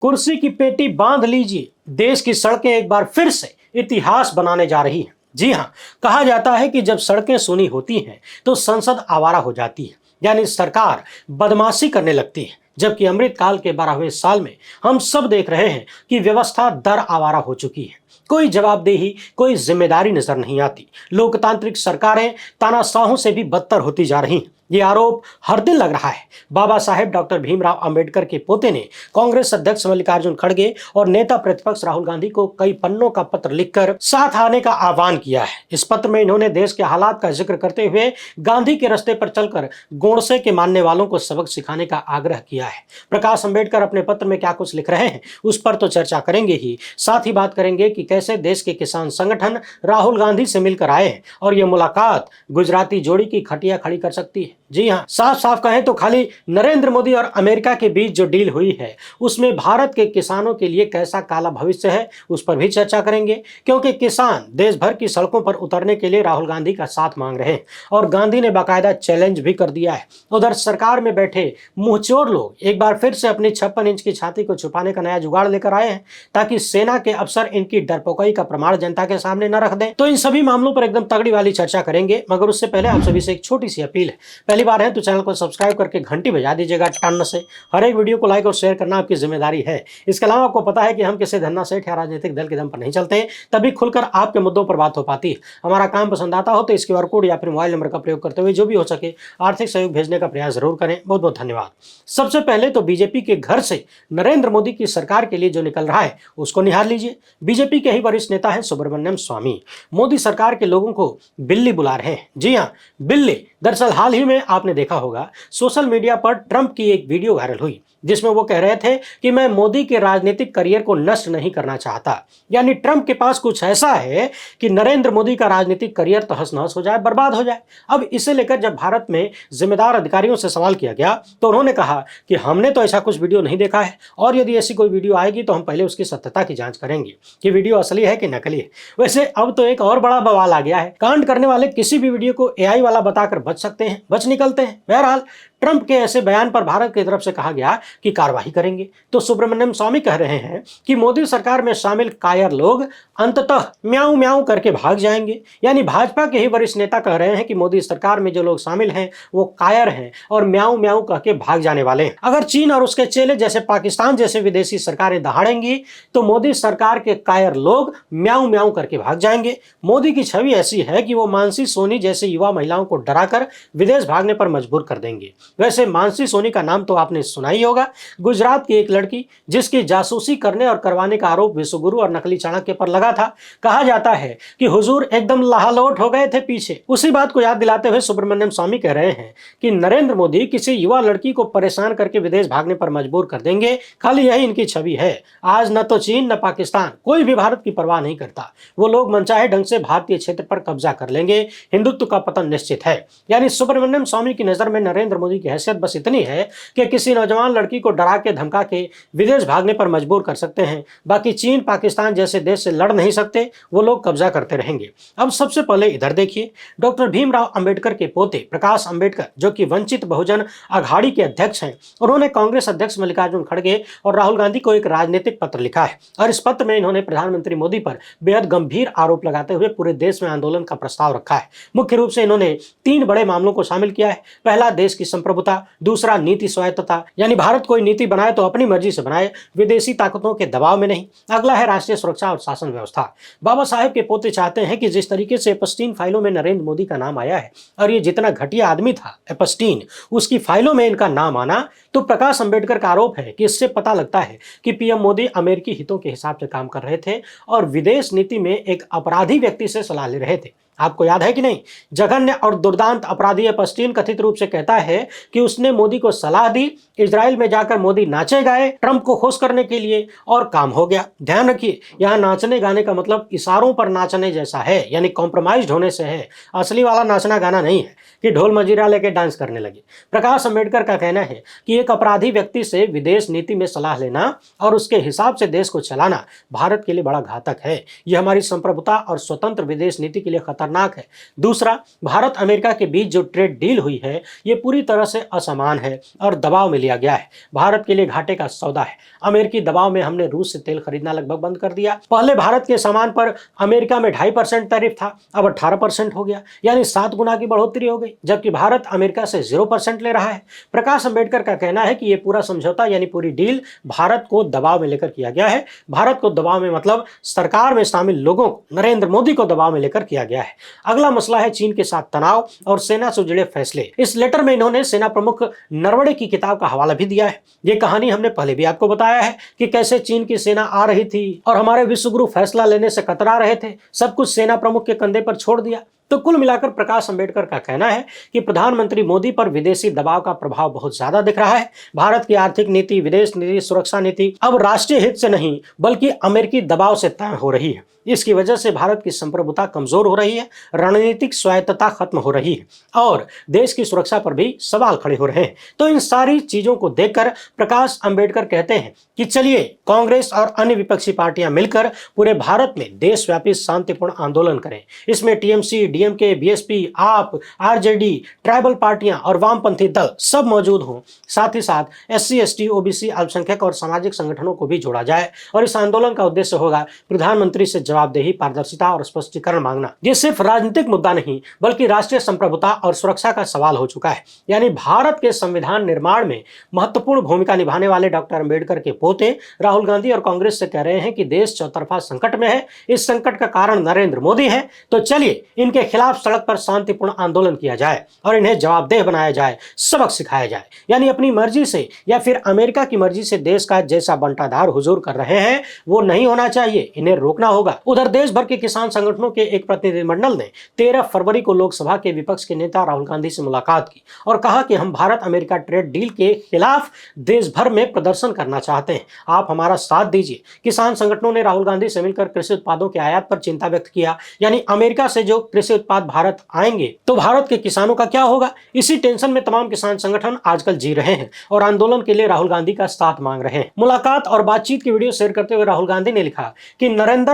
कुर्सी की पेटी बांध लीजिए, देश की सड़कें एक बार फिर से इतिहास बनाने जा रही हैं। जी हां, कहा जाता है कि जब सड़कें सूनी होती हैं तो संसद आवारा हो जाती है, यानी सरकार बदमाशी करने लगती है। जबकि अमृतकाल के 12वें साल में हम सब देख रहे हैं कि व्यवस्था दर आवारा हो चुकी है। कोई जवाबदेही, कोई जिम्मेदारी नजर नहीं आती। लोकतांत्रिक सरकारें तानाशाहों से भी बदतर होती जा रही हैं। ये आरोप हर दिन लग रहा है। बाबा साहेब डॉक्टर भीमराव अंबेडकर के पोते ने कांग्रेस अध्यक्ष मल्लिकार्जुन खड़गे और नेता प्रतिपक्ष राहुल गांधी को कई पन्नों का पत्र लिखकर साथ आने का आह्वान किया है। इस पत्र में इन्होंने देश के हालात का जिक्र करते हुए गांधी के रास्ते पर चलकर गोडसे के मानने वालों को सबक सिखाने का आग्रह किया है। प्रकाश अंबेडकर अपने पत्र में क्या कुछ लिख रहे हैं उस पर तो चर्चा करेंगे ही, साथ ही बात करेंगे कि कैसे देश के किसान संगठन राहुल गांधी से मिलकर आए हैं और यह मुलाकात गुजराती जोड़ी की खटिया खड़ी कर सकती है। जी हां, साफ साफ कहें तो खाली नरेंद्र मोदी और अमेरिका के बीच जो डील हुई है उसमें भारत के किसानों के लिए कैसा काला भविष्य है उस पर भी चर्चा करेंगे, क्योंकि किसान देश भर की सड़कों पर उतरने के लिए राहुल गांधी का साथ मांग रहे हैं और गांधी ने बाकायदा चैलेंज भी कर दिया है। उधर सरकार में बैठे मुंहचोर लोग एक बार फिर से अपनी 56 इंच की छाती को छुपाने का नया जुगाड़ लेकर आए हैं ताकि सेना के अफसर इनकी डरपोकाई का प्रमाण जनता के सामने न रख दें। तो इन सभी मामलों पर एकदम तगड़ी वाली चर्चा करेंगे, मगर उससे पहले आप सभी से एक छोटी सी अपील है। पहली बार है तो चैनल को सब्सक्राइब करके घंटी बजा दीजिएगा टन से। हर एक वीडियो को लाइक और शेयर करना आपकी जिम्मेदारी है। इसके अलावा आपको पता है कि हम किसी धन्ना सेठ या राजनीतिक दल के दम पर नहीं चलते, तभी खुलकर आपके मुद्दों पर बात हो पाती है। हमारा काम पसंद आता हो तो इस QR कोड या फिर मोबाइल नंबर का प्रयोग करते हुए जो भी हो सके आर्थिक सहयोग भेजने का प्रयास जरूर करें। बहुत बहुत धन्यवाद। सबसे पहले तो बीजेपी के घर से नरेंद्र मोदी की सरकार के लिए जो निकल रहा है उसको निहार लीजिए। बीजेपी के ही वरिष्ठ नेता है सुब्रमण्यम स्वामी मोदी सरकार के लोगों को बिल्ली बुला रहे हैं। जी हाँ, बिल्ली। दरअसल हाल ही में आपने देखा होगा सोशल मीडिया पर ट्रंप की एक वीडियो वायरल हुई जिसमें वो कह रहे थे कि मैं मोदी के राजनीतिक करियर को नष्ट नहीं करना चाहता। यानी ट्रंप के पास कुछ ऐसा है कि नरेंद्र मोदी का राजनीतिक करियर तहस नहस हो जाए, बर्बाद हो जाए। अब इसे लेकर जब भारत में जिम्मेदार अधिकारियों से सवाल किया गया तो उन्होंने कहा कि हमने तो ऐसा कुछ वीडियो नहीं देखा है और यदि ऐसी कोई वीडियो आएगी तो हम पहले उसकी सत्यता की जांच करेंगे कि वीडियो असली है कि नकली है। वैसे अब तो एक और बड़ा बवाल आ गया है। कांड करने वाले किसी भी वीडियो को AI वाला बताकर बच सकते हैं, बच निकलते हैं। बहरहाल ट्रंप के ऐसे बयान पर भारत की तरफ से कहा गया कि कार्रवाई करेंगे। तो सुब्रमण्यम स्वामी कह रहे हैं कि मोदी सरकार में शामिल कायर लोग अंततः म्याऊं म्याऊं करके भाग जाएंगे। यानी भाजपा के ही वरिष्ठ नेता कह रहे हैं कि मोदी सरकार में जो लोग शामिल हैं वो कायर हैं और म्याऊं म्याऊं कह के भाग जाने वाले हैं। अगर चीन और उसके चेले जैसे पाकिस्तान जैसे विदेशी सरकारें दहाड़ेंगी तो मोदी सरकार के कायर लोग म्याऊं म्याऊं करके भाग जाएंगे। मोदी की छवि ऐसी है कि वो मानसी सोनी जैसे युवा महिलाओं को डराकर विदेश भागने पर मजबूर कर देंगे। वैसे मानसी सोनी का नाम तो आपने सुना ही होगा। गुजरात की एक लड़की जिसकी जासूसी करने और करवाने का आरोप विश्वगुरु और नकली चाणक्य पर लगा था। कहा जाता है कि हुजूर एकदम लाहौट हो गए थे पीछे। उसी बात को याद दिलाते हुए सुब्रमण्यम स्वामी कह रहे हैं कि नरेंद्र मोदी किसी युवा लड़की को परेशान करके विदेश भागने पर मजबूर कर देंगे। खाली यही इनकी छवि है। आज न तो चीन न पाकिस्तान कोई भी भारत की परवाह नहीं करता। वो लोग मनचाहे ढंग से भारतीय क्षेत्र पर कब्जा कर लेंगे। हिंदुत्व का पतन निश्चित है। यानी सुब्रमण्यम स्वामी की नजर में नरेंद्र मोदी की हैसियत बस इतनी है कि किसी नौजवान लड़की को डरा के धमका के विदेश भागने पर मजबूर कर सकते हैं। बाकी चीन पाकिस्तान जैसे देश से लड़ नहीं सकते, वो लोग कब्जा करते रहेंगे। अब सबसे पहले इधर देखिए, डॉक्टर भीमराव अंबेडकर के पोते प्रकाश अंबेडकर जो कि वंचित बहुजन अघाड़ी के अध्यक्ष हैं, उन्होंने कांग्रेस अध्यक्ष मल्लिकार्जुन खड़गे और राहुल गांधी को एक राजनीतिक पत्र लिखा है और इस पत्र में इन्होंने प्रधानमंत्री मोदी पर बेहद गंभीर आरोप लगाते हुए पूरे देश में आंदोलन का प्रस्ताव रखा है। मुख्य रूप से इन्होंने 3 बड़े मामलों को शामिल किया है। पहला, देश की संप्रभुता। दूसरा, नीति स्वायत्तता, यानी भारत कोई नीति बनाए तो अपनी मर्जी से बनाए, विदेशी ताकतों के दबाव में नहीं। अगला है राष्ट्रीय सुरक्षा और शासन व्यवस्था। बाबा साहेब के पोते चाहते हैं कि जिस तरीके से एपस्टीन फाइलों में नरेंद्र मोदी का नाम आया है और ये जितना घटिया आदमी था एपस्टीन, उसकी फाइलों में इनका नाम आना, तो प्रकाश अंबेडकर का आरोप है कि इससे पता लगता है कि पीएम मोदी अमेरिकी हितों के हिसाब से काम कर रहे थे और विदेश नीति में एक अपराधी व्यक्ति से सलाह ले रहे थे। आपको याद है कि नहीं? जघन्य और दुर्दांत अपराधी एपस्टीन कथित रूप से कहता है कि उसने मोदी को सलाह दी, इजराइल में जाकर मोदी नाचे गाए ट्रंप को खुश करने के लिए और काम हो गया। ध्यान रखिए, यहाँ नाचने गाने का मतलब इशारों पर नाचने जैसा है, यानी कॉम्प्रोमाइज्ड होने से है। असली वाला नाचना गाना नहीं है कि ढोल मजीरा लेके डांस करने लगे। प्रकाश अंबेडकर का कहना है कि एक अपराधी व्यक्ति से विदेश नीति में सलाह लेना और उसके हिसाब से देश को चलाना भारत के लिए बड़ा घातक है। यह हमारी संप्रभुता और स्वतंत्र विदेश नीति के लिए खतरनाक खतरनाक है। दूसरा, भारत अमेरिका के बीच जो ट्रेड डील हुई है ये पूरी तरह से असमान है और दबाव में लिया गया है। भारत के लिए घाटे का सौदा है। अमेरिकी दबाव में हमने रूस से तेल खरीदना लगभग बंद कर दिया। पहले भारत के सामान पर अमेरिका में 2.5% टैरिफ था, अब 18% हो गया, यानी 7 गुना की बढ़ोतरी हो गई, जबकि भारत अमेरिका से 0% ले रहा है। प्रकाश अंबेडकर का कहना है कि यह पूरा समझौता यानी पूरी डील भारत को दबाव में लेकर किया गया है। भारत को दबाव में मतलब सरकार में शामिल लोगों को, नरेंद्र मोदी को दबाव में लेकर किया गया है। अगला मसला है चीन के साथ तनाव और सेना से जुड़े फैसले। इस लेटर में इन्होंने सेना प्रमुख नरवणे की किताब का हवाला भी दिया है। ये कहानी हमने पहले भी आपको बताया है कि कैसे चीन की सेना आ रही थी और हमारे विश्वगुरु फैसला लेने से कतरा रहे थे, सब कुछ सेना प्रमुख के कंधे पर छोड़ दिया। तो कुल मिलाकर प्रकाश अंबेडकर का कहना है कि प्रधानमंत्री मोदी पर विदेशी दबाव का प्रभाव बहुत ज्यादा दिख रहा है। भारत की आर्थिक नीति, विदेश नीति, सुरक्षा नीति अब राष्ट्रीय हित से नहीं बल्कि अमेरिकी दबाव से तय हो रही है। इसकी वजह से भारत की संप्रभुता कमजोर हो रही है, रणनीतिक स्वायत्तता खत्म हो रही है और देश की सुरक्षा पर भी सवाल खड़े हो रहे हैं। तो इन सारी चीजों को देखकर प्रकाश अंबेडकर कहते हैं कि चलिए कांग्रेस और अन्य विपक्षी पार्टियां मिलकर पूरे भारत में देशव्यापी शांतिपूर्ण आंदोलन करें। इसमें टीएमसी, डीएमके, बीएसपी, आप, आरजेडी, ट्राइबल पार्टियां और वामपंथी दल सब मौजूद हों। साथ ही साथ एससी, एसटी, ओबीसी, अल्पसंख्यक और सामाजिक संगठनों को भी जोड़ा जाए और इस आंदोलन का उद्देश्य होगा प्रधानमंत्री से जवाबदेही, पारदर्शिता और स्पष्टीकरण मांगना। ये सिर्फ राजनीतिक मुद्दा नहीं बल्कि राष्ट्रीय संप्रभुता और सुरक्षा का सवाल हो चुका है। यानी भारत के संविधान निर्माण में महत्वपूर्ण भूमिका निभाने वाले डॉक्टर अंबेडकर के पोते राहुल गांधी और कांग्रेस से कह रहे हैं कि देश चौतरफा संकट में है, इस संकट का कारण नरेंद्र मोदी है। तो चलिए इनके खिलाफ सड़क पर शांतिपूर्ण आंदोलन किया जाए और इन्हें जवाबदेह बनाया जाए, सबक सिखाया जाए। यानी अपनी मर्जी से या फिर अमेरिका की मर्जी से देश का जैसा बंटाधार हुजूर कर रहे हैं वो नहीं होना चाहिए, इन्हें रोकना होगा। उधर देश भर के किसान संगठनों के एक प्रतिनिधिमंडल ने 13 फरवरी को लोकसभा के विपक्ष के नेता राहुल गांधी से मुलाकात की और कहा कि हम भारत अमेरिका ट्रेड डील के खिलाफ देश भर में प्रदर्शन करना चाहते हैं, आप हमारा साथ दीजिए। किसान संगठनों ने राहुल गांधी से मिलकर कृषि उत्पादों के आयात पर चिंता व्यक्त किया। यानी अमेरिका से जो कृषि उत्पाद भारत आएंगे तो भारत के किसानों का क्या होगा, इसी टेंशन में तमाम किसान संगठन आजकल जी रहे हैं और आंदोलन के लिए राहुल गांधी का साथ मांग रहे हैं। मुलाकात और बातचीत की वीडियो शेयर करते हुए राहुल गांधी ने लिखा कि नरेंद्र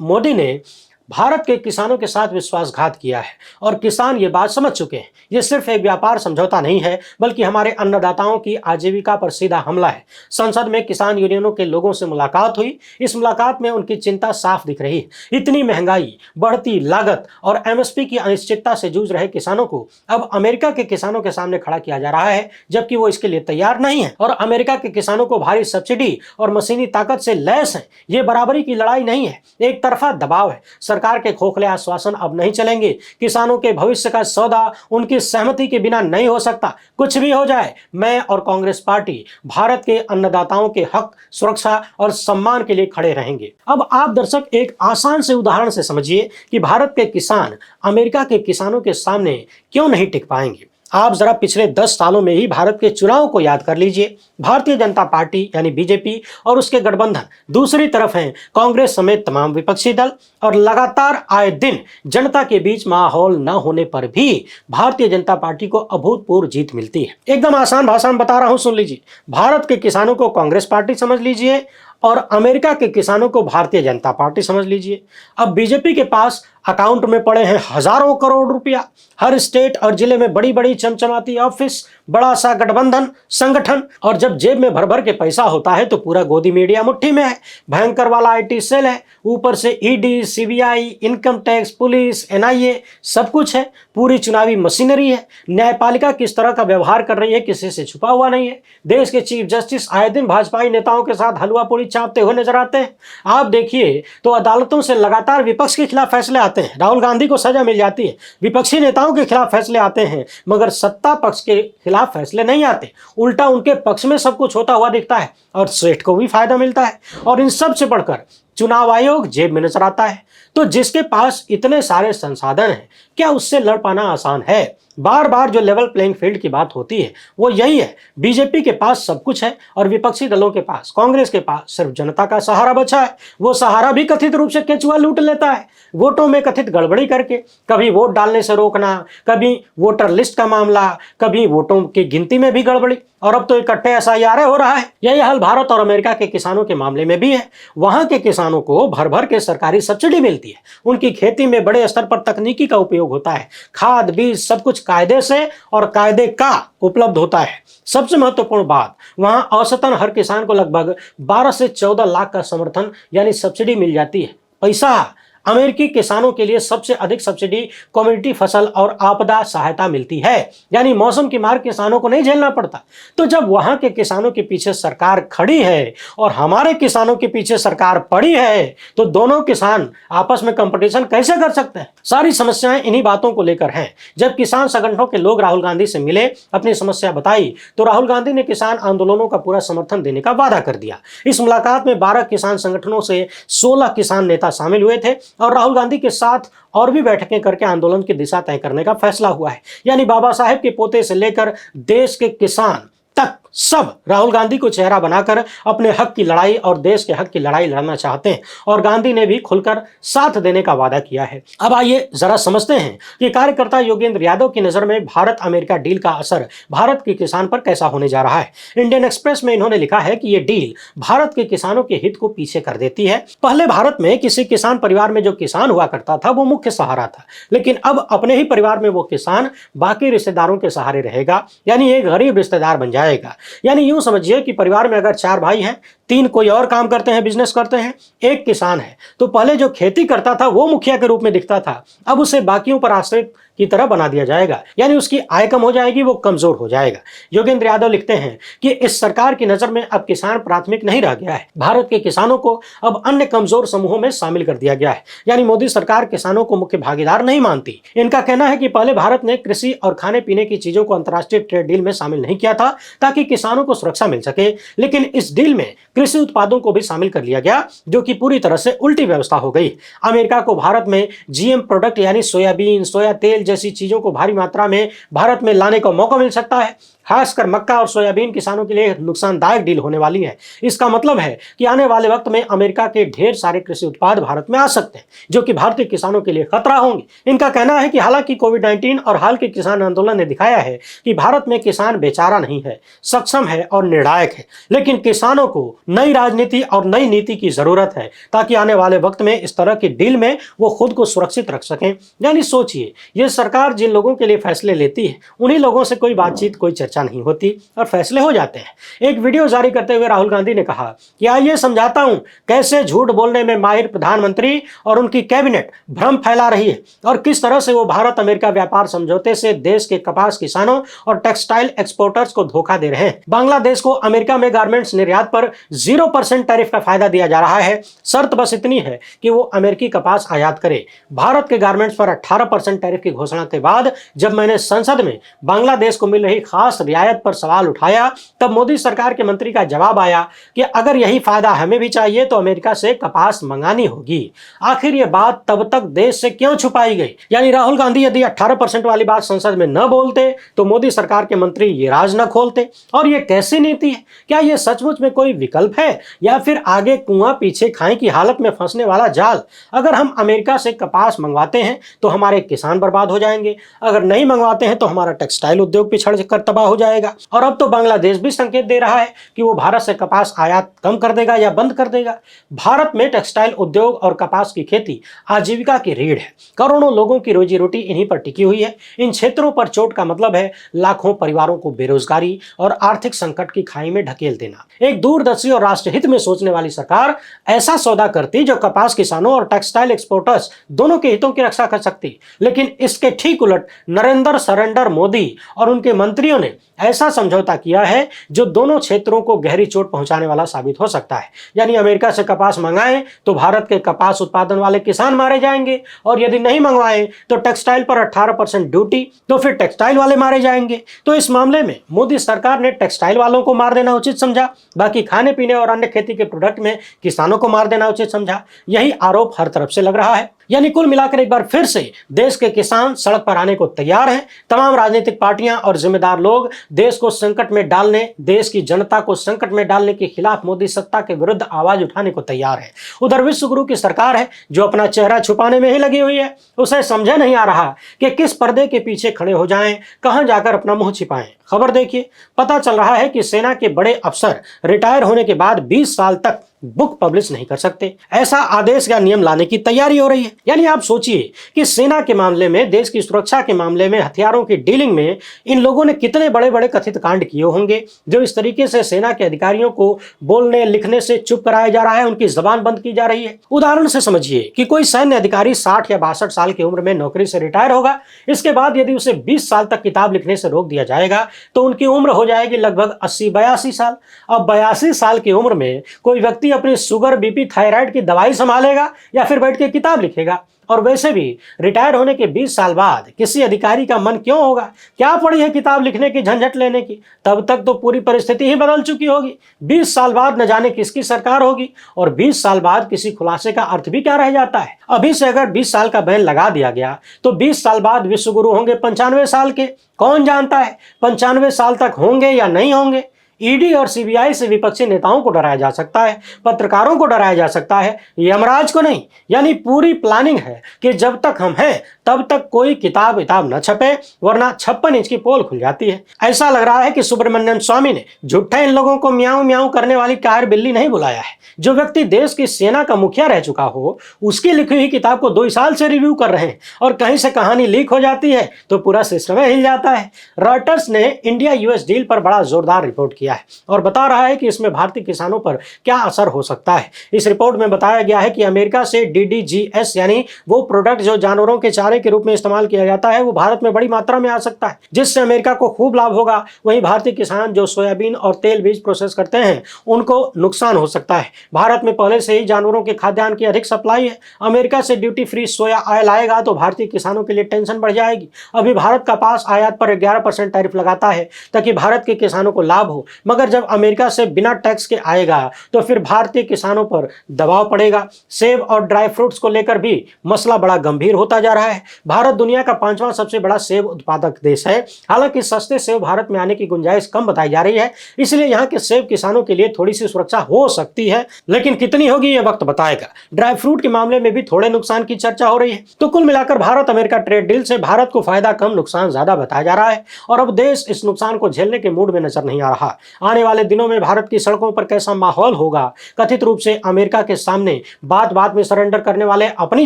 मोदी ने भारत के किसानों के साथ विश्वासघात किया है और किसान ये बात समझ चुके हैं। ये सिर्फ एक व्यापार समझौता नहीं है बल्कि हमारे अन्नदाताओं की आजीविका पर सीधा हमला है। संसद में किसान यूनियनों के लोगों से मुलाकात हुई। इस मुलाकात में उनकी चिंता साफ दिख रही है। इतनी महंगाई, बढ़ती लागत और एमएसपी की अनिश्चितता से जूझ रहे किसानों को अब अमेरिका के किसानों के सामने खड़ा किया जा रहा है, जबकि वो इसके लिए तैयार नहीं है और अमेरिका के किसानों को भारी सब्सिडी और मशीनी ताकत से लैस है। ये बराबरी की लड़ाई नहीं है, एक तरफा दबाव है। सरकार के खोखले आश्वासन अब नहीं चलेंगे। किसानों के भविष्य का सौदा उनकी सहमति के बिना नहीं हो सकता। कुछ भी हो जाए, मैं और कांग्रेस पार्टी भारत के अन्नदाताओं के हक, सुरक्षा और सम्मान के लिए खड़े रहेंगे। अब आप दर्शक एक आसान से उदाहरण से समझिए कि भारत के किसान अमेरिका के किसानों के सामने क्यों नहीं टिक पाएंगे। आप जरा पिछले 10 सालों में ही भारत के चुनाव को याद कर लीजिए। भारतीय जनता पार्टी यानी बीजेपी और उसके गठबंधन, दूसरी तरफ हैं कांग्रेस समेत तमाम विपक्षी दल और लगातार आए दिन जनता के बीच माहौल न होने पर भी भारतीय जनता पार्टी को अभूतपूर्व जीत मिलती है। एकदम आसान भाषा में बता रहा हूं, सुन लीजिए। भारत के किसानों को कांग्रेस पार्टी समझ लीजिए और अमेरिका के किसानों को भारतीय जनता पार्टी समझ लीजिए। अब बीजेपी के पास अकाउंट में पड़े हैं हजारों करोड़ रुपया। हर स्टेट और जिले में बड़ी बड़ी चमचमाती ऑफिस, बड़ा सा गठबंधन संगठन, और जब जेब में भर भर के पैसा होता है तो पूरा गोदी मीडिया मुट्ठी में है। भयंकर वाला आईटी सेल है, ऊपर से ED, CBI, income tax, police, NIA, सब कुछ है। पूरी चुनावी मशीनरी है। न्यायपालिका किस तरह का व्यवहार कर रही है किसी से छुपा हुआ नहीं है। देश के चीफ जस्टिस आए दिन भाजपाई नेताओं के साथ हलवा पूरी चापते हुए नजर आते हैं। आप देखिए तो अदालतों से लगातार विपक्ष के खिलाफ फैसले आते हैं। राहुल गांधी को सजा मिल जाती है। विपक्षी नेताओं के खिलाफ फैसले आते हैं मगर सत्ता पक्ष के खिलाफ फैसले नहीं आते। उल्टा उनके पक्ष में सब कुछ होता हुआ दिखता है और सेठ को भी फायदा मिलता है। और इन सब से बढ़कर चुनाव आयोग जेब में नजर आता है। तो जिसके पास इतने सारे संसाधन हैं, क्या उससे लड़ पाना आसान है? बार बार जो लेवल प्लेइंग फील्ड की बात होती है वो यही है। बीजेपी के पास सब कुछ है और विपक्षी दलों के पास, कांग्रेस के पास सिर्फ जनता का सहारा बचा है। वो सहारा भी कथित रूप से केचुआ लूट लेता है। वोटों में कथित गड़बड़ी करके, कभी वोट डालने से रोकना, कभी वोटर लिस्ट का मामला, कभी वोटों की गिनती में भी गड़बड़ी, और अब तो इकट्ठे एसआईआर हो रहा है। यही हाल भारत और अमेरिका के किसानों के मामले में भी है। वहां के किसान किसानों को भर भर के सरकारी सब्सिडी मिलती है। उनकी खेती में बड़े स्तर पर तकनीकी का उपयोग होता है। खाद, बीज सब कुछ कायदे से और कायदे का उपलब्ध होता है। सबसे महत्वपूर्ण बात, वहां औसतन हर किसान को लगभग 12 से 14 लाख का समर्थन यानी सब्सिडी मिल जाती है। पैसा, अमेरिकी किसानों के लिए सबसे अधिक सब्सिडी कम्युनिटी फसल और आपदा सहायता मिलती है, यानी मौसम की मार किसानों को नहीं झेलना पड़ता। तो जब वहां के किसानों के पीछे सरकार खड़ी है और हमारे किसानों के पीछे सरकार पड़ी है, तो दोनों किसान आपस में कंपटीशन कैसे कर सकते हैं? सारी समस्याएं इन्हीं बातों को लेकर हैं। जब किसान संगठनों के लोग राहुल गांधी से मिले, अपनी समस्या बताई, तो राहुल गांधी ने किसान आंदोलनों का पूरा समर्थन देने का वादा कर दिया। इस मुलाकात में 12 किसान संगठनों से 16 किसान नेता शामिल हुए थे और राहुल गांधी के साथ और भी बैठकें करके आंदोलन की दिशा तय करने का फैसला हुआ है। यानी बाबा साहेब के पोते से लेकर देश के किसान तक सब राहुल गांधी को चेहरा बनाकर अपने हक की लड़ाई और देश के हक की लड़ाई लड़ना चाहते हैं और गांधी ने भी खुलकर साथ देने का वादा किया है। अब आइए जरा समझते हैं कि कार्यकर्ता योगेंद्र यादव की नजर में भारत अमेरिका डील का असर भारत के किसान पर कैसा होने जा रहा है। इंडियन एक्सप्रेस में इन्होंने लिखा है कि यह डील भारत के किसानों के हित को पीछे कर देती है। पहले भारत में किसी किसान परिवार में जो किसान हुआ करता था वो मुख्य सहारा था, लेकिन अब अपने ही परिवार में वो किसान बाकी रिश्तेदारों के सहारे रहेगा, यानी एक गरीब रिश्तेदार बन जाएगा। यानी यूं समझिए कि परिवार में अगर 4 भाई हैं, 3 कोई और काम करते हैं, बिजनेस करते हैं, एक किसान है, तो पहले जो खेती करता था वो मुखिया के रूप में दिखता था, अब उसे बाकियों पर आश्रित की तरह बना दिया जाएगा, यानी उसकी आय कम हो जाएगी, वो कमजोर हो जाएगा। योगेंद्र यादव लिखते हैं कि इस सरकार की नजर में अब किसान प्राथमिक नहीं रह गया है। भारत के किसानों को अब अन्य कमजोर समूहों में शामिल कर दिया गया है, यानी मोदी सरकार किसानों को मुख्य भागीदार नहीं मानती। इनका कहना है कि पहले भारत ने कृषि और खाने पीने की चीजों को अंतर्राष्ट्रीय ट्रेड डील में शामिल नहीं किया था ताकि किसानों को सुरक्षा मिल सके, लेकिन इस डील में कृषि उत्पादों को भी शामिल कर लिया गया, जो कि पूरी तरह से उल्टी व्यवस्था हो गई। अमेरिका को भारत में जीएम प्रोडक्ट यानी सोयाबीन, सोया तेल जैसी चीजों को भारी मात्रा में भारत में लाने का मौका मिल सकता है। खासकर मक्का और सोयाबीन किसानों के लिए नुकसानदायक डील होने वाली है। इसका मतलब है कि आने वाले वक्त में अमेरिका के ढेर सारे कृषि उत्पाद भारत में आ सकते हैं, जो कि भारतीय किसानों के लिए खतरा होंगे। इनका कहना है कि हालांकि कोविड-19 और हाल के किसान आंदोलन ने दिखाया है कि भारत में किसान बेचारा नहीं है, सक्षम है और निर्णायक है, लेकिन किसानों को नई राजनीति और नई नीति की जरूरत है ताकि आने वाले वक्त में इस तरह की डील में वो खुद को सुरक्षित रख सकें। यानी सोचिए, ये सरकार जिन लोगों के लिए फैसले लेती है, उन्हीं लोगों से कोई बातचीत, कोई चर्चा नहीं होती और फैसले हो जाते हैं। एक वीडियो जारी करते हुए राहुल गांधी ने कहा कि आइए समझाता हूं कैसे झूठ बोलने में माहिर प्रधानमंत्री और उनकी कैबिनेट भ्रम फैला रही है और किस तरह से वो भारत अमेरिका व्यापार समझौते से देश के कपास किसानों और टेक्सटाइल एक्सपोर्टर्स को धोखा दे रहे हैं। बांग्लादेश को अमेरिका में गारमेंट्स निर्यात पर 0% टैरिफ का फायदा दिया जा रहा है। शर्त बस इतनी है कि वो अमेरिकी कपास आयात करे। भारत के गारमेंट्स पर 18% टैरिफ की घोषणा के बाद जब मैंने संसद में बांग्लादेश को मिल रही खास रियायत पर सवाल उठाया, तब मोदी सरकार के मंत्री का जवाब आया कि अगर यही फायदा हमें भी चाहिए तो अमेरिका से कपास मंगानी होगी। आखिर ये बात तब तक देश से क्यों छुपाई गई? यानी राहुल गांधी यदि 18% वाली बात संसद में न बोलते तो मोदी सरकार के मंत्री ये राज न खोलते। और ये कैसी नीति है? क्या ये सचमुच में कोई विकल्प है या फिर आगे कुआं पीछे खाई की हालत में फंसने वाला जाल? अगर हम अमेरिका से कपास मंगवाते हैं तो हमारे किसान बर्बाद हो जाएंगे, अगर नहीं मंगवाते हैं तो हमारा टेक्सटाइल उद्योग पिछड़ कर तबाह हो जाएगा। और अब तो बांग्लादेश भी संकेत दे रहा है कि वो भारत से कपास आयात कम कर देगा या बंद कर देगा। भारत में टेक्सटाइल उद्योग और कपास की खेती आजीविका की रीढ़ है। करोड़ों लोगों की रोजी रोटी इन्हीं पर टिकी हुई है। इन क्षेत्रों पर चोट का मतलब है लाखों परिवारों को बेरोजगारी और आर्थिक संकट की खाई में ढकेल देना। एक दूरदर्शी और राष्ट्रहित में सोचने वाली सरकार ऐसा सौदा करती जो कपास किसानों और टेक्सटाइल एक्सपोर्टर्स दोनों के हितों की रक्षा कर सकती, लेकिन इसके ठीक उलट नरेंद्र सरेंडर मोदी और उनके मंत्रियों ने ऐसा समझौता किया है जो दोनों क्षेत्रों को गहरी चोट पहुंचाने वाला साबित हो सकता है। यानी अमेरिका से कपास मंगाएं तो भारत के कपास उत्पादन वाले किसान मारे जाएंगे, और यदि नहीं मंगवाएं तो टेक्सटाइल पर 18% ड्यूटी, तो फिर टेक्सटाइल वाले मारे जाएंगे। तो इस मामले में मोदी सरकार ने टेक्सटाइल वालों को मार देना उचित समझा, बाकी खाने पीने और अन्य खेती के प्रोडक्ट में किसानों को मार देना उचित समझा। यही आरोप हर तरफ से लग रहा है। यानी कुल मिलाकर एक बार फिर से देश के किसान सड़क पर आने को तैयार हैं। तमाम राजनीतिक पार्टियां और जिम्मेदार लोग देश को संकट में डालने, देश की जनता को संकट में डालने के खिलाफ मोदी सत्ता के विरुद्ध आवाज उठाने को तैयार है। उधर विश्वगुरु की सरकार है जो अपना चेहरा छुपाने में ही लगी हुई है। उसे समझे नहीं आ रहा कि किस पर्दे के पीछे खड़े हो जाएं, कहां जाकर अपना मुंह छिपाएं। खबर देखिए, पता चल रहा है कि सेना के बड़े अफसर रिटायर होने के बाद 20 साल तक बुक पब्लिश नहीं कर सकते। ऐसा आदेश या नियम लाने की तैयारी हो रही है। यानी आप सोचिए कि सेना के मामले में, देश की सुरक्षा के मामले में, हथियारों की डीलिंग में इन लोगों ने कितने बड़े बड़े कथित कांड किए होंगे, जो इस तरीके से सेना के अधिकारियों को बोलने लिखने से चुप कराया जा रहा है, उनकी जबान बंद की जा रही है। उदाहरण से समझिए कि कोई सैन्य अधिकारी 60 या 62 साल की उम्र में नौकरी से रिटायर होगा। इसके बाद यदि उसे 20 साल तक किताब लिखने से रोक दिया जाएगा तो उनकी उम्र हो जाएगी लगभग 80-82 साल। अब 82 साल की उम्र में कोई व्यक्ति अपनी शुगर, बीपी, थायराइड की दवाई संभालेगा या फिर बैठ के किताब लिखेगा? और वैसे भी रिटायर होने के 20 साल बाद किसी अधिकारी का मन क्यों होगा, क्या पड़ी है किताब लिखने की, झंझट लेने की? तब तक तो पूरी परिस्थिति ही बदल चुकी होगी। 20 साल बाद न जाने किसकी सरकार होगी और 20 साल बाद किसी खुलासे का अर्थ भी क्या रह जाता है। अभी से अगर 20 साल का बैन लगा दिया गया तो 20 साल बाद विश्व गुरु होंगे 95 साल के। कौन जानता है 95 साल तक होंगे या नहीं होंगे। ईडी और सीबीआई से विपक्षी नेताओं को डराया जा सकता है, पत्रकारों को डराया जा सकता है, यमराज को नहीं। यानी पूरी प्लानिंग है कि जब तक हम हैं तब तक कोई किताब न छपे, वरना 56 इंच की पोल खुल जाती है। ऐसा लग रहा है कि सुब्रमण्यम स्वामी ने झूठे इन लोगों को म्याऊं म्याऊं करने वाली कायर बिल्ली नहीं बुलाया है। जो व्यक्ति देश की सेना का मुखिया रह चुका हो, उसकी लिखी हुई किताब को 2 साल से रिव्यू कर रहे हैं और कहीं से कहानी लीक हो जाती है तो पूरा सिस्टम हिल जाता है। रॉयटर्स ने इंडिया यूएस डील पर बड़ा जोरदार रिपोर्ट किया है और बता रहा है कि इसमें भारतीय किसानों पर क्या असर हो सकता है। इस रिपोर्ट में बताया गया है कि अमेरिका से DDGS यानी वो प्रोडक्ट जो जानवरों के चारे के रूप में इस्तेमाल किया जाता है, वो भारत में बड़ी मात्रा में आ सकता है, जिससे अमेरिका को खूब लाभ होगा। वहीं भारतीय किसान जो सोयाबीन और तेल बीज प्रोसेस करते हैं, उनको नुकसान हो सकता है। भारत में पहले से ही जानवरों के खाद्यान्न की अधिक सप्लाई है। अमेरिका से ड्यूटी फ्री सोया ऑयल आएगा तो भारतीय किसानों के लिए टेंशन बढ़ जाएगी। अभी भारत का पास आयात पर 11% टैरिफ लगाता है ताकि भारत के किसानों को लाभ हो, मगर जब अमेरिका से बिना टैक्स के आएगा तो फिर भारतीय किसानों पर दबाव पड़ेगा। सेब और ड्राई फ्रूट्स को लेकर भी मसला बड़ा गंभीर होता जा रहा है। भारत दुनिया का 5वां सबसे बड़ा सेब उत्पादक देश है। हालांकि सस्ते सेब भारत में आने की गुंजाइश कम बताई जा रही है, इसलिए यहाँ के सेब किसानों के लिए थोड़ी सी सुरक्षा हो सकती है, लेकिन कितनी होगी ये वक्त बताएगा। ड्राई फ्रूट के मामले में भी थोड़े नुकसान की चर्चा हो रही है। तो कुल मिलाकर भारत अमेरिका ट्रेड डील से भारत को फायदा कम, नुकसान ज्यादा बताया जा रहा है और अब देश इस नुकसान को झेलने के मूड में नजर नहीं आ रहा। आने वाले दिनों में भारत की सड़कों पर कैसा माहौल होगा, कथित रूप से अमेरिका के सामने बात बात में सरेंडर करने वाले अपनी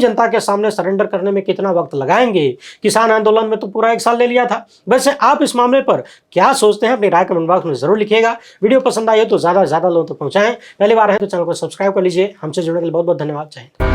जनता के सामने सरेंडर करने में कितना वक्त लगाएंगे। किसान आंदोलन में तो पूरा 1 साल ले लिया था। वैसे आप इस मामले पर क्या सोचते हैं, अपनी राय कमेंट बॉक्स में जरूर लिखिएगा। वीडियो पसंद आई तो ज्यादा से ज्यादा लोगों तक पहुंचाएं। पहली बार है तो चैनल को सब्सक्राइब कर लीजिए। हमसे जुड़ने के लिए बहुत बहुत धन्यवाद। जय हिंद।